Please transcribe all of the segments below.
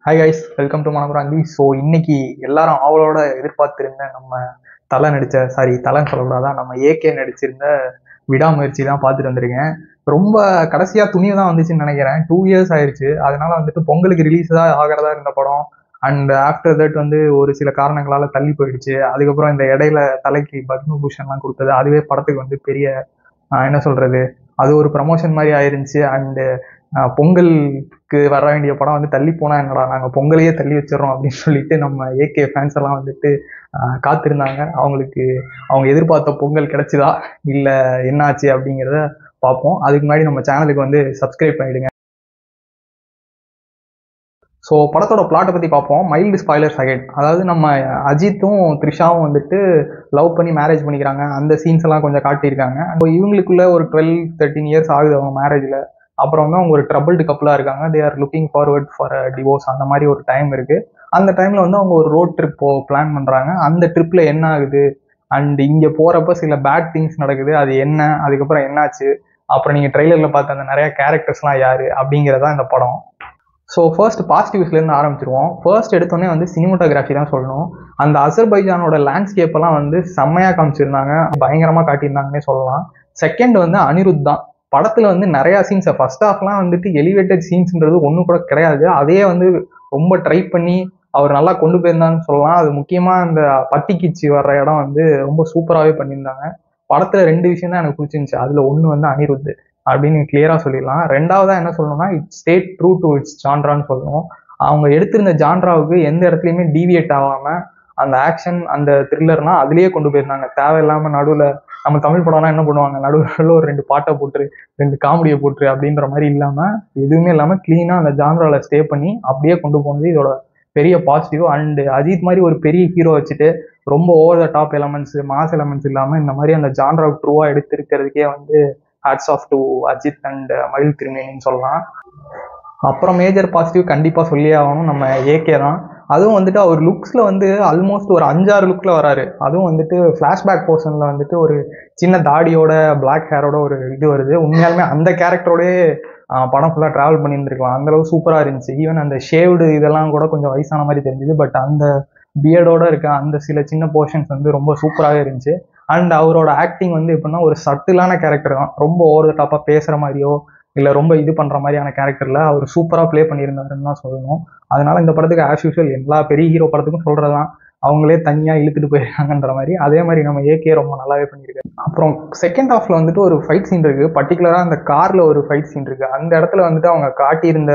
Hi guys, welcome to Manoranthi. So இன்னைக்கு எல்லாரும் ஆவலோட எதிர்பார்த்திருந்த நம்ம தலைன்னு சொல்லக்கூடாதான், நம்ம ஏகே நடிச்சிருந்த விடாமுயற்சி தான் பார்த்துட்டு வந்திருக்கேன். ரொம்ப கடைசியா துணிவு தான் வந்துச்சுன்னு நினைக்கிறேன். 2 இயர்ஸ் ஆயிடுச்சு. அதனால வந்துட்டு பொங்கலுக்கு ரிலீஸ் தான் ஆகிறதா இருந்த படம். அண்ட் ஆஃப்டர் தட் வந்து ஒரு சில காரணங்களால தள்ளி போயிடுச்சு. அதுக்கப்புறம் இந்த இடையில தலைக்கு பத்மபூஷன்லாம் கொடுத்தது, அதுவே படத்துக்கு வந்து பெரிய என்ன சொல்றது, அது ஒரு ப்ரமோஷன் மாதிரி ஆயிருந்துச்சு. அண்டு பொங்கலுக்கு வர வேண்டிய படம் வந்து தள்ளி போனா என்னடா, நாங்கள் பொங்கலையே தள்ளி வச்சிடறோம் அப்படின்னு சொல்லிட்டு நம்ம ஏகே ஃபேன்ஸ் எல்லாம் வந்துட்டு காத்திருந்தாங்க. அவங்க எதிர்பார்த்த பொங்கல் கிடைச்சுதா இல்லை என்னாச்சு அப்படிங்கிறத பார்ப்போம். அதுக்கு முன்னாடி நம்ம சேனலுக்கு வந்து சப்ஸ்கிரைப் பண்ணிடுங்க. ஸோ படத்தோட பிளாட்டை பற்றி பார்ப்போம். Mild spoilers again. அதாவது நம்ம அஜித்தும் த்ரிஷாவும் வந்துட்டு லவ் பண்ணி மேரேஜ் பண்ணிக்கிறாங்க. அந்த சீன்ஸ் எல்லாம் கொஞ்சம் காட்டியிருக்காங்க. இவங்களுக்குள்ள ஒரு 12-13 இயர்ஸ் ஆகுது அவங்க மேரேஜில். அப்புறம் வந்து அவங்க ஒரு ட்ரபிள்டு கப்பலாக இருக்காங்க. They are looking forward for divorce. அந்த மாதிரி ஒரு டைம் இருக்கு. அந்த டைம்ல வந்து அவங்க ஒரு ரோட் ட்ரிப் பிளான் பண்றாங்க. அந்த ட்ரிப்ல என்ன ஆகுது, அண்ட் இங்க போறப்ப சில பேட் திங்ஸ் நடக்குது, அது என்ன, அதுக்கப்புறம் என்னாச்சு, அப்புறம் நீங்க ட்ரெய்லர்ல பார்த்த அந்த நிறைய கேரக்டர்ஸ்லாம் யாரு அப்படிங்கிறதா இந்த படம். ஸோ ஃபர்ஸ்ட் பாசிட்டிவ்ஸ்லேருந்து ஆரம்பிச்சிருவோம். ஃபர்ஸ்ட் எடுத்தோடனே வந்து சினிமோட்டோகிராஃபி தான் சொல்லணும். அந்த அசர்பைஜானோட லேண்ட்ஸ்கேப் எல்லாம் வந்து செம்மையாக காமிச்சிருந்தாங்க, பயங்கரமாக காட்டியிருந்தாங்கன்னே சொல்லலாம். செகண்ட் வந்து அனிருத் தான். படத்துல வந்து நிறைய சீன்ஸ் ஃபர்ஸ்ட் ஹாஃப்லாம் வந்துட்டு எலிவேட்டட் சீன்ஸ்ன்றது ஒன்றும் கூட கிடையாது. அதையே வந்து ரொம்ப ட்ரை பண்ணி அவர் நல்லா கொண்டு போயிருந்தான்னு சொல்லலாம். அது முக்கியமாக அந்த பட்டிக்கிச்சு வர்ற இடம் வந்து ரொம்ப சூப்பராகவே பண்ணியிருந்தாங்க. படத்துல 2 விஷயம் தான் எனக்கு பிடிச்சிருந்துச்சு. அதுல ஒன்று வந்து அனிருத் அப்படின்னு கிளியரா சொல்லிடலாம். ரெண்டாவதா என்ன சொல்லணும்னா, it's stayed true to its ஜான்ரான்னு சொல்லணும். அவங்க எடுத்திருந்த ஜான்ராவுக்கு எந்த இடத்துலையுமே டீவியேட் ஆகாம அந்த ஆக்ஷன், அந்த த்ரில்லர்னா அதுலயே கொண்டு போயிருந்தாங்க. தேவையில்லாம நடுவில் நம்ம தமிழ் படம்னா என்ன பண்ணுவாங்க, நடுவில் ஒரு 2 பாட்டை போட்டுரு, 2 காமெடியை போட்டுரு அப்படின்ற மாதிரி இல்லாம, எதுவுமே இல்லாம கிளீனா அந்த ஜான்ரால ஸ்டே பண்ணி அப்படியே கொண்டு போனது இதோட பெரிய பாசிட்டிவ். அண்ட் அஜித் மாதிரி ஒரு பெரிய ஹீரோ வச்சுட்டு ரொம்ப over the top elements, mass elements இல்லாம இந்த மாதிரி அந்த ஜான்ரா ட்ரூவா எடுத்திருக்கிறதுக்கே வந்து hats off to Ajith and மகிழ் திருமேனின்னு சொல்லலாம். அப்புறம் மேஜர் பாசிட்டிவ் கண்டிப்பாக சொல்லியே ஆகணும், நம்ம ஏகே தான். அதுவும் வந்துட்டு அவர் லுக்ஸில் வந்து ஆல்மோஸ்ட் ஒரு 5-6 லுக்கில் வராரு. அதுவும் வந்துட்டு ஃப்ளாஷ்பேக் போர்ஷனில் வந்துட்டு ஒரு சின்ன தாடியோட பிளாக் ஹேரோட ஒரு இது வருது. உண்மையாலுமே அந்த கேரக்டரோடய படம் ஃபுல்லாக ட்ராவல் பண்ணியிருந்துருக்கலாம். அந்தளவு சூப்பராக இருந்துச்சு. ஈவன் அந்த ஷேவ்டு இதெல்லாம் கூட கொஞ்சம் வயசான மாதிரி தெரிஞ்சுது. பட் அந்த பியர்டோட இருக்க அந்த சில சின்ன போர்ஷன்ஸ் வந்து ரொம்ப சூப்பராகவே இருந்துச்சு. அண்ட் அவரோட ஆக்டிங் வந்து எப்படின்னா ஒரு சட்டிலான கேரக்டர் தான். ரொம்ப ஓவர் த டாப்பாக பேசுகிற மாதிரியோ இல்லை ரொம்ப இது பண்ணுற மாதிரியான கேரக்டரில் அவர் சூப்பராக ப்ளே பண்ணியிருந்தாருன்னு தான் சொல்லணும். அதனால இந்த படத்துக்கு ஆஸ் யூஷுவல் எல்லா பெரிய ஹீரோ படத்துக்கும் சொல்கிறதான், அவங்களே தனியாக இழுத்துட்டு போயிருக்காங்கன்ற மாதிரி. அதே மாதிரி நம்ம ஏகே ரொம்ப நல்லாவே பண்ணியிருக்காரு. அப்புறம் செகண்ட் ஹாஃப்ல வந்துட்டு ஒரு ஃபைட் சீன் இருக்கு. பர்டிகுலராக அந்த காரில் ஒரு ஃபைட் சீன் இருக்கு. அந்த இடத்துல வந்துட்டு அவங்க காட்டியிருந்த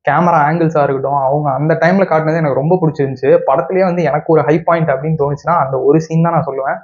கேமரா ஆங்கிள்ஸாக இருக்கட்டும், அவங்க அந்த டைம்ல காட்டினது எனக்கு ரொம்ப பிடிச்சிருந்துச்சு. படத்துலேயே வந்து எனக்கு ஒரு ஹை பாயிண்ட் அப்படின்னு தோணுச்சுன்னா அந்த ஒரு சீன் தான் நான் சொல்லுவேன்.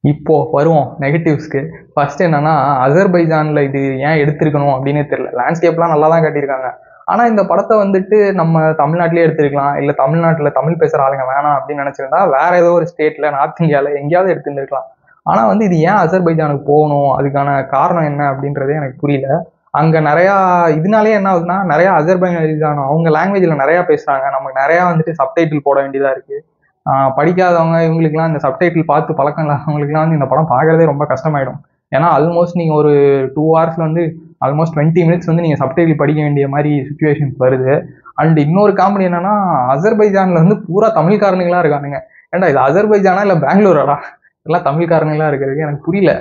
இப்போ வருவோம் நெகட்டிவ்ஸ்க்கு. ஃபர்ஸ்ட் என்னன்னா, அசர்பைஜான்ல இது ஏன் எடுத்திருக்கணும் அப்படின்னே தெரியல. லேண்ட்ஸ்கேப்லாம் நல்லா தான் காட்டியிருக்காங்க. ஆனா இந்த படத்தை வந்துட்டு நம்ம தமிழ்நாட்டிலே எடுத்திருக்கலாம், இல்ல தமிழ்நாட்டுல தமிழ் பேசுற ஆளுங்க வேணாம் அப்படின்னு நினைச்சிருந்தா வேற ஏதோ ஒரு ஸ்டேட்ல, நார்த் இந்தியால எங்கேயாவது எடுத்துருந்துருக்கலாம். ஆனா வந்து இது ஏன் அசர்பைஜானுக்கு போகணும், அதுக்கான காரணம் என்ன அப்படின்றதே எனக்கு புரியல. அங்க நிறையா இதனாலே என்ன ஆகுதுன்னா, நிறைய அசர்பைஜான் அவங்க லாங்குவேஜ்ல நிறைய பேசுறாங்க. நமக்கு நிறைய வந்துட்டு சப்டைட்டில் போட வேண்டியதா இருக்கு. படிக்காதவங்க இவங்களுக்குலாம் இந்த சப்டைட்டில் பார்த்து பழக்கம் இல்லாதவங்களுக்குலாம் வந்து இந்த படம் பார்க்கறதே ரொம்ப கஷ்டமாயிடும். ஏன்னா ஆல்மோஸ்ட் நீங்கள் ஒரு 2 hours வந்து ஆல்மோஸ்ட் 20 minutes வந்து நீங்கள் சப்டைட்டில் படிக்க வேண்டிய மாதிரி சுச்சுவேஷன்ஸ் வருது. அண்ட் இன்னொரு காமெடி என்னன்னா, அசர்பைஜான்ல வந்து பூரா தமிழ்காரனுங்களா இருக்கானுங்க. ஏன்டா இது அசர்பைஜானா இல்லை பெங்களூராடா, எல்லாம் தமிழ்காரனுங்களா இருக்கிறது எனக்கு புரியல.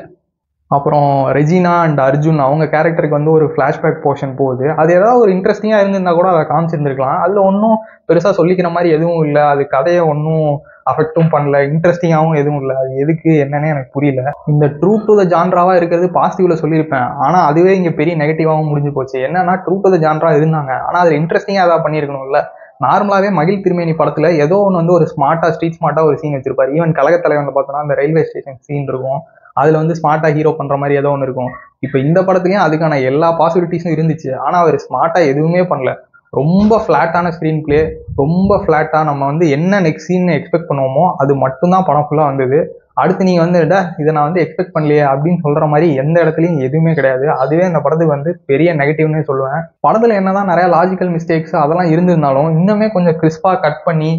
அப்புறம் ரெஜினா அண்ட் அர்ஜுன் அவங்க கேரக்டருக்கு வந்து ஒரு ஃப்ளாஷ்பேக் போர்ஷன் போகுது. அது ஏதாவது ஒரு இன்ட்ரெஸ்டிங்காக இருந்திருந்தா கூட அதை காமிச்சிருந்துருக்கலாம். அதில் ஒன்றும் பெருசாக சொல்லிக்கிற மாதிரி எதுவும் இல்லை. அது கதையை ஒன்றும் அஃபெக்டும் பண்ணல, இன்ட்ரெஸ்டிங்காகவும் எதுவும் இல்லை. அது எதுக்கு என்னன்னே எனக்கு புரியல. இந்த ட்ரூ டு த ஜான்ராவாக இருக்கிறது பாசிட்டிவ்ல சொல்லியிருப்பேன். ஆனால் அதுவே இங்கே பெரிய நெகட்டிவாகவும் முடிஞ்சு போச்சு. என்னன்னா, ட்ரூ டு த ஜான்ரா இருந்தாங்க, ஆனால் அது இன்ட்ரெஸ்டிங்காக ஏதாவது பண்ணியிருக்கணும்ல. நார்மலாகவே மகிழ் திருமேனி படத்தில் ஏதோ ஒன்று வந்து ஒரு ஸ்மார்ட்டாக ஸ்ட்ரீட் ஸ்மார்ட்டாக ஒரு சீன் வச்சிருப்பாரு. ஈவன் கழகத்தலைவன் பார்த்தோன்னா அந்த ரயில்வே ஸ்டேஷன் சீன் இருக்கும். அதுல வந்து ஸ்மார்ட்டா ஹீரோ பண்ற மாதிரி ஏதோ ஒன்று இருக்கும். இப்போ இந்த படத்துலயும் அதுக்கான எல்லா பாசிபிலிட்டிஸும் இருந்துச்சு. ஆனா அவர் ஸ்மார்ட்டா எதுவுமே பண்ணல. ரொம்ப ஃபிளாட்டான ஸ்க்ரீன் பிளே, ரொம்ப ஃபிளாட்டா நம்ம வந்து என்ன நெக்ஸ்ட் சீன் எக்ஸ்பெக்ட் பண்ணுவோமோ அது மட்டும்தான் படம் ஃபுல்லா வந்தது. அடுத்து நீங்க வந்து இதை நான் வந்து எக்ஸ்பெக்ட் பண்ணலையே அப்படின்னு சொல்ற மாதிரி எந்த இடத்துலையும் எதுவுமே கிடையாது. அதுவே இந்த படத்துக்கு வந்து பெரிய நெகட்டிவ்னே சொல்லுவேன். படத்துல என்னதான் நிறைய லாஜிக்கல் மிஸ்டேக்ஸ் அதெல்லாம் இருந்திருந்தாலும் இன்னுமே கொஞ்சம் கிறிஸ்பா கட் பண்ணி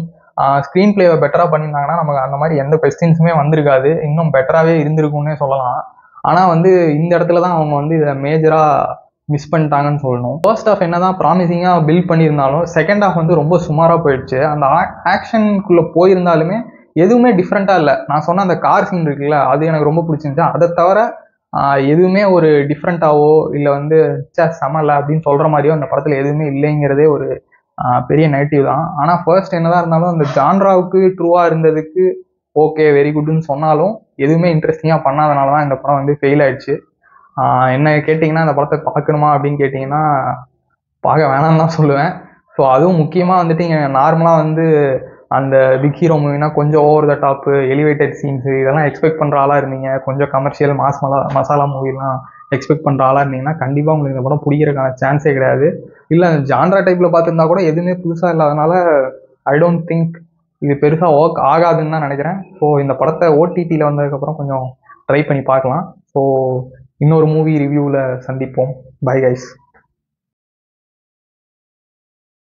ஸ்க்ரீன் பிளேவை பெட்டராக பண்ணியிருந்தாங்கன்னா நமக்கு அந்த மாதிரி எந்த கொஸ்டின்ஸுமே வந்திருக்காது, இன்னும் பெட்டராகவே இருந்திருக்கும்னே சொல்லலாம். ஆனால் வந்து இந்த இடத்துல தான் அவங்க வந்து இதை மேஜராக மிஸ் பண்ணிட்டாங்கன்னு சொல்லணும். ஃபர்ஸ்ட் ஹாஃப் என்னதான் ப்ராமிசிங்காக பில்ட் பண்ணியிருந்தாலும் செகண்ட் ஹாஃப் வந்து ரொம்ப சுமாராக போயிடுச்சு. அந்த ஆக்ஷனுக்குள்ளே போயிருந்தாலுமே எதுவுமே டிஃப்ரெண்ட்டாக இல்லை. நான் சொன்ன அந்த கார் சீன் இருக்குல்ல, அது எனக்கு ரொம்ப பிடிச்சிருந்துச்சு. அதை தவிர எதுவுமே ஒரு டிஃப்ரெண்ட்டாவோ இல்லை வந்து செமல அப்படின்னு சொல்கிற மாதிரியோ அந்த படத்தில் எதுவுமே இல்லைங்கிறதே ஒரு பெரிய நெகட்டிவ் தான். ஆனால் ஃபர்ஸ்ட் என்னதான் இருந்தாலும் அந்த ஜான்ராவுக்கு ட்ரூவாக இருந்ததுக்கு ஓகே வெரி குட்னு சொன்னாலும் எதுவுமே இன்ட்ரெஸ்டிங்காக பண்ணாதனால தான் இந்த படம் வந்து ஃபெயில் ஆயிடுச்சு. என்ன கேட்டிங்கன்னா இந்த படத்தை பார்க்கணுமா அப்படின்னு கேட்டிங்கன்னா பார்க்க வேணாம்னு தான் சொல்லுவேன். ஸோ அதுவும் முக்கியமாக வந்துட்டு இங்கே நார்மலாக வந்து அந்த பிக் ஹீரோ மூவினா கொஞ்சம் over the top elevated scenes இதெல்லாம் எக்ஸ்பெக்ட் பண்ணுற ஆளாக இருந்தீங்க, கொஞ்சம் கமர்ஷியல் மசாலா மூவிலாம் எக்ஸ்பெக்ட் பண்ணுற ஆளாக இருந்தீங்கன்னா கண்டிப்பாக உங்களுக்கு இந்த படம் பிடிக்கிறதுக்கான சான்ஸே கிடையாது. இல்லை ஜான்ரா டைப்பில் பார்த்துருந்தா கூட எதுவுமே புதுசாக இல்லாதனால ஐ டோன்ட் திங்க் இது பெருசாக ஒர்க் ஆகாதுன்னு தான் நினைக்கிறேன். ஸோ இந்த படத்தை ஓடிடியில் வந்ததுக்கப்புறம் கொஞ்சம் ட்ரை பண்ணி பார்க்கலாம். ஸோ இன்னொரு மூவி ரிவ்யூவில் சந்திப்போம். Bye guys.